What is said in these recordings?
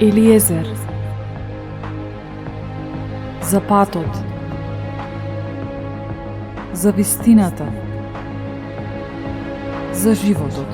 Елиезер. За патот. За вистината. За животот.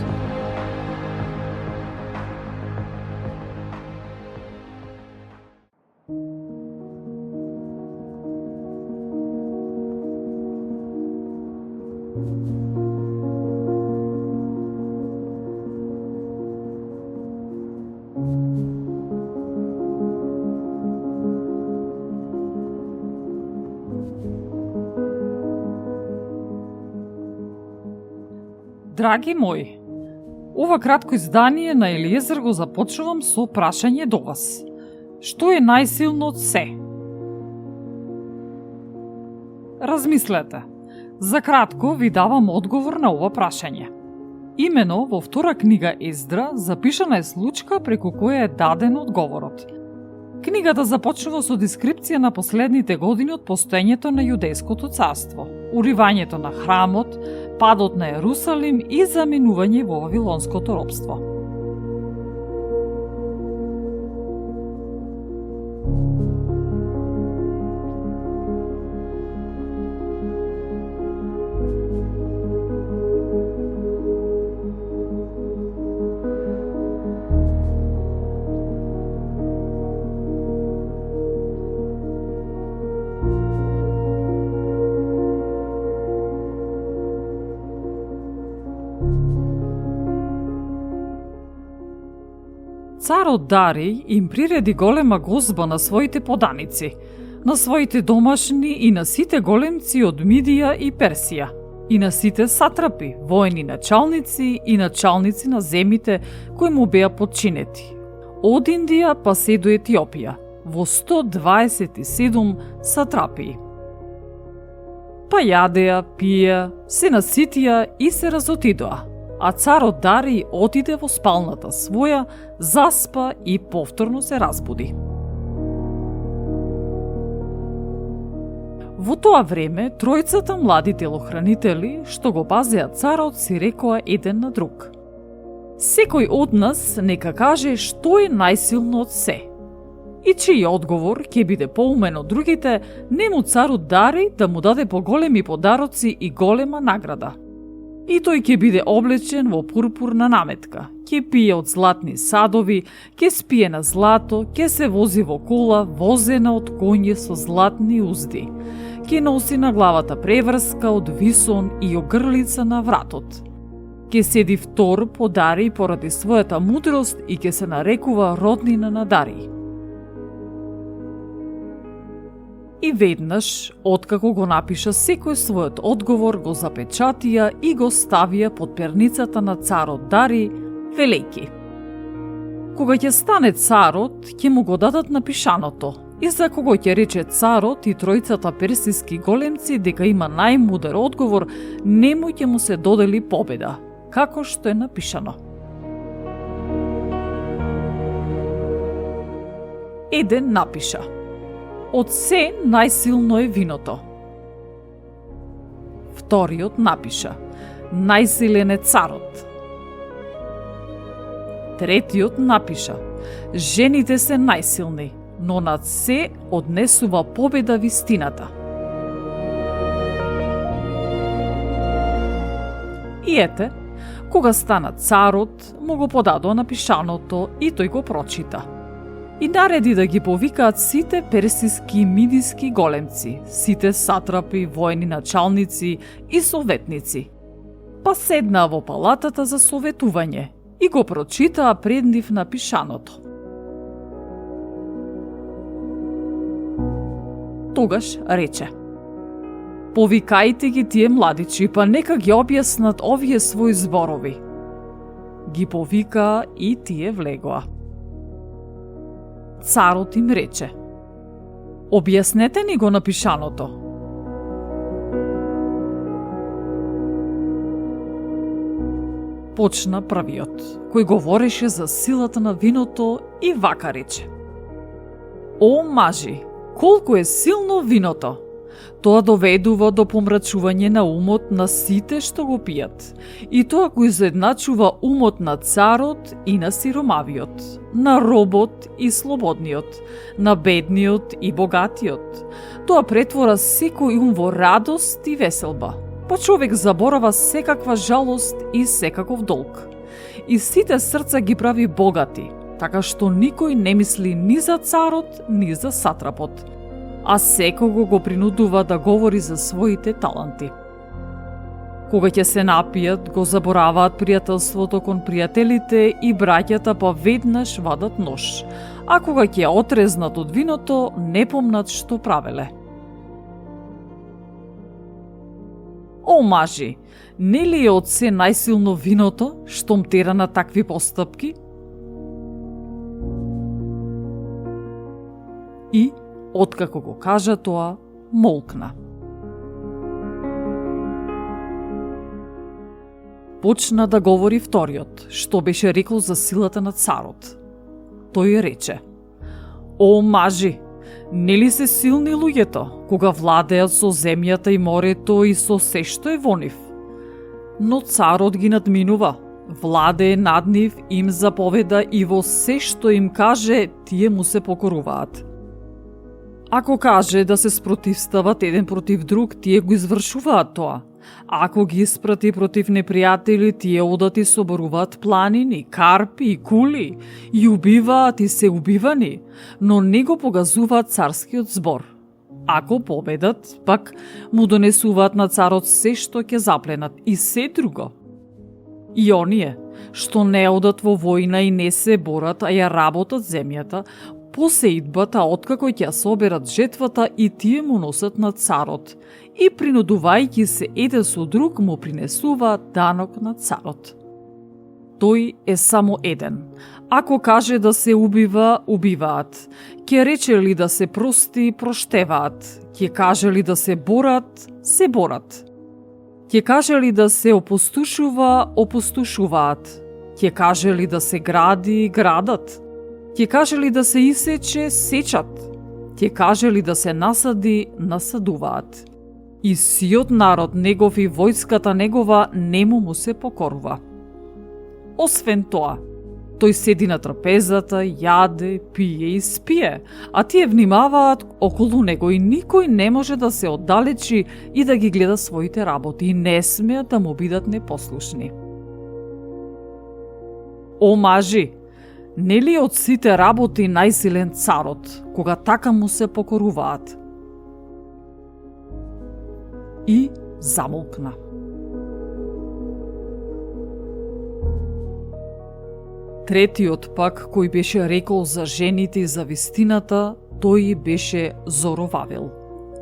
Драги мои, ова кратко издание на Елиезер го започнувам со прашање до вас. Што е најсилно од се? Размислете. За кратко ви давам одговор на ова прашање. Имено во втора книга Ездра запишана е случка преку која е даден одговорот. Книгата започнува со дескрипција на последните години од постоењето на Јудејското царство, уривањето на храмот, падот на Ерусалим и заминување во Вавилонското робство. Царот Дарий им приреди голема гозба на своите поданици, на своите домашни и на сите големци од Мидија и Персија, и на сите сатрапи, војни началници и началници на земите кои му беа подчинети, од Индија па се до Етиопија, во 127 сатрапии. Па јадеа, пиеа, се наситија и се разотидоа, а царот Дарий отиде во спалната своја, заспа и повторно се разбуди. Во тоа време, тројцата млади телохранители, што го пазеа царот, си рекоа еден на друг: секој од нас нека каже што е најсилно од се. И чиј одговор ќе биде поумен од другите, нему царот Дарий да му даде поголеми подароци и голема награда. И тој ќе биде облечен во пурпурна наметка, ќе пие од златни садови, ќе спие на злато, ќе се вози во кола возена од коњи со златни узди, ќе носи на главата преврска од висон и огрлица на вратот. Ќе седи втор по Дарий поради својата мудрост и ќе се нарекува роднина на Дарий. И веднаш, откако го напиша секој својот одговор, го запечатија и го ставија под перницата на царот Дарий, велејки: кога ќе стане царот, ќе му го дадат напишаното, и за кого ќе рече царот и тројцата персиски големци дека има најмудер одговор, нему ќе му се додели победа, како што е напишано. Еден напиша: од се најсилно е виното. Вториот напиша: најсилен е царот. Третиот напиша: жените се најсилни, но над се однесува победа вистината. И ете, кога стана царот, му го подадоа напишаното и тој го прочита. И нареди да ги повикаат сите персиски и мидиски големци, сите сатрапи, војни началници и советници. Па седнаа во палатата за советување и го прочитаа пред нив напишаното. Тогаш рече: повикајте ги тие младичи, па нека ги објаснат овие своји зборови. Ги повикаа и тие влегоа. Царот им рече: објаснете ни го напишаното. Почна првиот, кој говореше за силата на виното и вака рече: о, мажи, колку е силно виното! Тоа доведува до помрачување на умот на сите што го пијат, и тоа го изедначува умот на царот и на сиромавиот, на робот и слободниот, на бедниот и богатиот. Тоа претвора секој ум во радост и веселба, па човек заборава секаква жалост и секаков долг. И сите срца ги прави богати, така што никој не мисли ни за царот, ни за сатрапот, а секого го принудува да говори за своите таланти. Кога ќе се напијат, го забораваат пријателството кон пријателите и браќата па веднаш вадат нож, а кога ќе отрезнат од виното, не помнат што правеле. О, мажи, нели е од се најсилно виното, штом тера на такви постапки? И, откако го кажа тоа, молкна. Почна да говори вториот, што беше рекол за силата на царот. Тој рече: О, мажи, нели се силни луѓето, кога владеат со земјата и морето и со се што е во нив? Но царот ги надминува, владее над нив, им заповеда и во се што им каже, тие му се покоруваат. Ако каже да се спротивстават еден против друг, тие го извршуваат тоа. Ако ги испрати против непријатели, тие одат и соборуваат планини, карпи и кули, и убиваат и се убивани, но не го погазуваат царскиот збор. Ако победат, пак му донесуваат на царот се што ќе запленат и се друго. И оние, што не одат во војна и не се борат, а ја работат земјата, по сеидбата, откако ќе соберат жетвата, и тие му носат на царот, и принудувајќи се еден со друг му принесуваат данок на царот. Тој е само еден. Ако каже да се убива, убиваат. Ке рече ли да се прости, проштеваат. Ке каже ли да се борат, се борат. Ке каже ли да се опустушува, опустушуваат. Ке каже ли да се гради, градат. Ќе каже ли да се исече, сечат. Ќе каже ли да се насади, насадуваат. И сиот народ негов и војската негова нему му се покорува. Освен тоа, тој седи на трапезата, јаде, пие и спие, а тие внимаваат околу него и никој не може да се оддалечи и да ги гледа своите работи и не смеат да му бидат непослушни. О, мажи, нели од сите работи најсилен царот, кога така му се покоруваат? И замолкна. Третиот пак, кој беше рекол за жените и за вистината, тој беше Зоровавел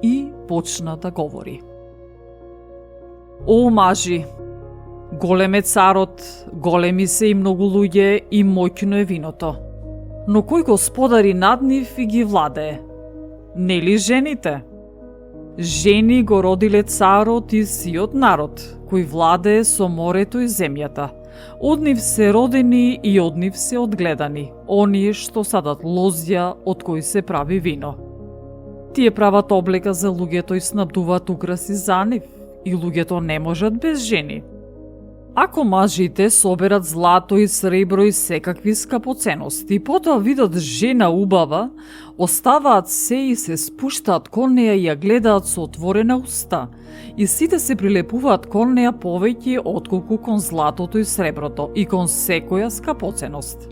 и почна да говори. О, мажи, голем е царот, големи се и многу луѓе и моќно е виното. Но кој господари над нив и ги владее? Нели жените? Жени го родиле царот и сиот народ, кој владее со морето и земјата. Од нив се родени и од нив се одгледани, оние што садат лозја од кои се прави вино. Тие прават облека за луѓето и снабдуваат украси за нив, и луѓето не можат без жени. Ако мажите соберат злато и сребро и секакви скапоценности, потоа видат жена убава, оставаат се и се спуштаат кон неја и ја гледаат со отворена уста, и сите се прилепуваат кон неја повеќе отколку кон златото и среброто и кон секоја скапоценност.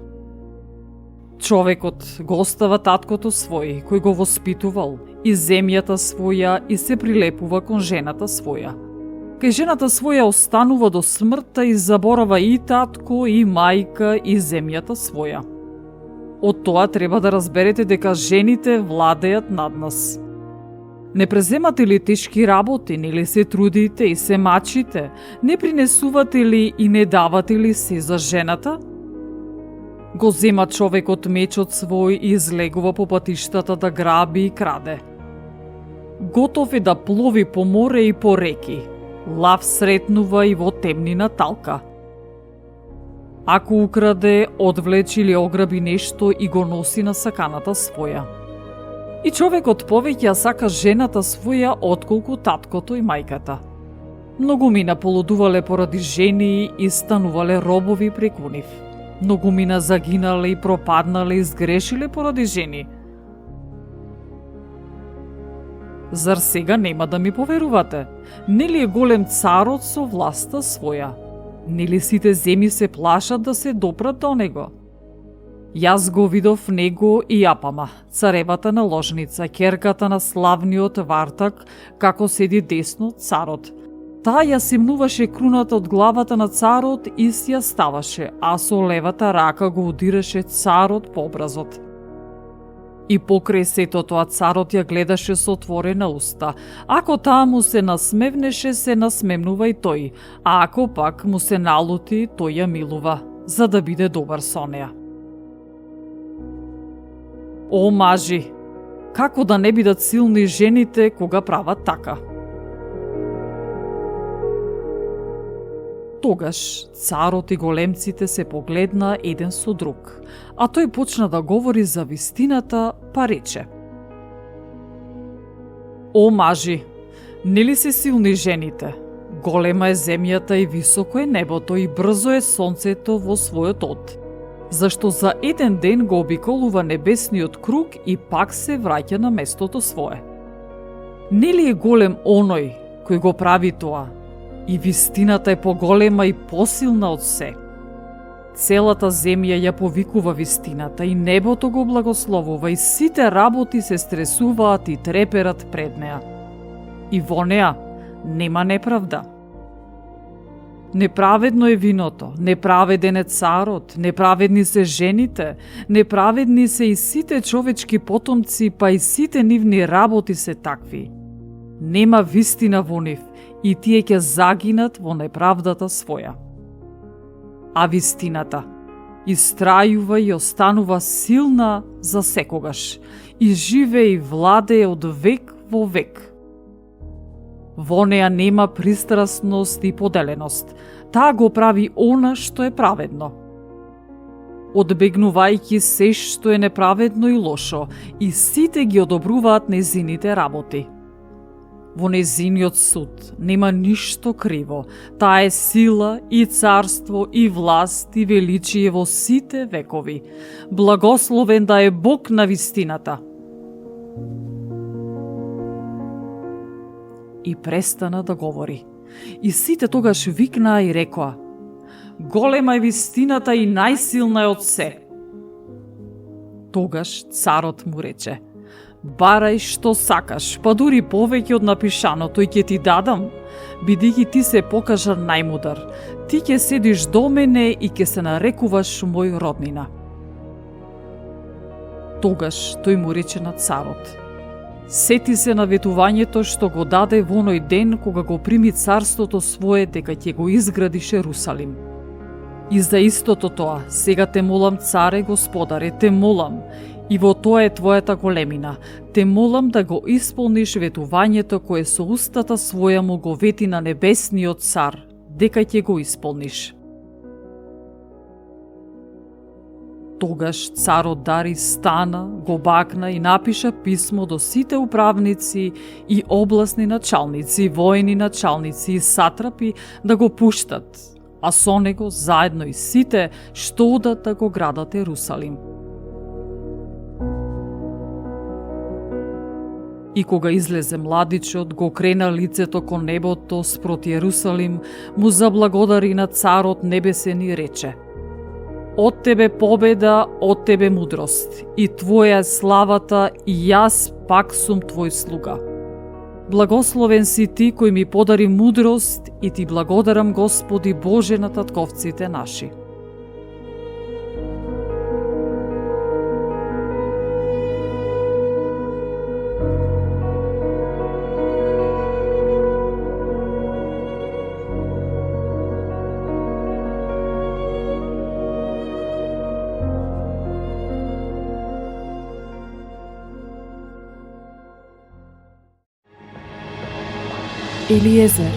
Човекот го остава таткото свој, кој го воспитувал, и земјата своја, и се прилепува кон жената своја. Кај жената своја останува до смртта и заборава и татко, и мајка, и земјата своја. Од тоа треба да разберете дека жените владеат над нас. Не преземате ли тешки работи, нели се трудите и се мачите, не принесувате ли и не давате ли се за жената? Го зема човекот мечот свој и излегува по патиштата да граби и краде. Готов е да плови по море и по реки, лав сретнува и во темнина талка. Ако украде, одвлечи или ограби нешто и го носи на саканата своја. И човекот повеќе ја сака жената своја отколку таткото и мајката. Многумина полудувале поради жени и станувале робови преку нив. Многумина загинале и пропаднале и сгрешиле поради жени. Зар сега нема да ми поверувате? Нели е голем царот со власта своја? Нели сите земи се плашат да се допрат до него? Јас го видов него и Јапама, царевата на ложница, ќерката на славниот Вартак, како седи десно царот. Таа ја симнуваше круната од главата на царот и си ја ставаше, а со левата рака го удираше царот по образот. И покрај сето тоа царот ја гледаше со отворена уста. Ако таа му се насмевнеше, се насмевнува и тој, а ако пак му се налути, тој ја милува, за да биде добар со неа. О, мажи, како да не бидат силни жените кога прават така? Тогаш царот и големците се погледна еден со друг, а тој почна да говори за вистината, па рече: О, мажи, нели се силни жените? Голема е земјата и високо е небото и брзо е сонцето во својот од. Зашто за еден ден го обиколува небесниот круг и пак се враќа на местото свое. Нели е голем оној кој го прави тоа? И вистината е поголема и посилна од се. Целата земја ја повикува вистината и небото го благословува и сите работи се стресуваат и треперат пред неа. И во неа нема неправда. Неправедно е виното, неправеден е царот, неправедни се жените, неправедни се и сите човечки потомци, па и сите нивни работи се такви. Нема вистина во нив и тие ќе загинат во неправдата своја. А вистината истрајува и останува силна за секогаш и живее и владее од век во век. Во неа нема пристрасност и поделеност. Таа го прави она што е праведно. Одбегнувајќи се што е неправедно и лошо, и сите ги одобруваат незините работи. Во незиниот суд нема ништо криво. Таа е сила и царство и власт и величие во сите векови. Благословен да е Бог на вистината. И престана да говори. И сите тогаш викнаа и рекоа: Голема е вистината и најсилна е од се. Тогаш царот му рече: Барај што сакаш, па дури повеќе од напишаното и ќе ти дадам, бидејќи ти се покажа најмудар. Ти ќе седиш до мене и ќе се нарекуваш мој роднина. Тогаш тој му рече на царот: Сети се на ветувањето што го даде во оној ден кога го прими царството свое дека ќе го изградиш Ерусалим. И за истото тоа, сега те молам, царе господаре, те молам, и во тоа е твојата големина, те молам да го исполниш ветувањето кое со устата своја му го вети на небесниот цар, дека ќе го исполниш. Тогаш царот Дарий стана, го бакна и напиша писмо до сите управници и областни началници, војни началници и сатрапи да го пуштат, а со него заедно и сите што одат да го градат Ерусалим. И кога излезе младичот, го крена лицето кон небото спроти Ерусалим, му заблагодари на царот небесен и рече: Од тебе победа, од тебе мудрост, и твоја е славата, и јас пак сум твој слуга. Благословен си ти кој ми подари мудрост, и ти благодарам, Господи Боже на татковците наши. Елиезер,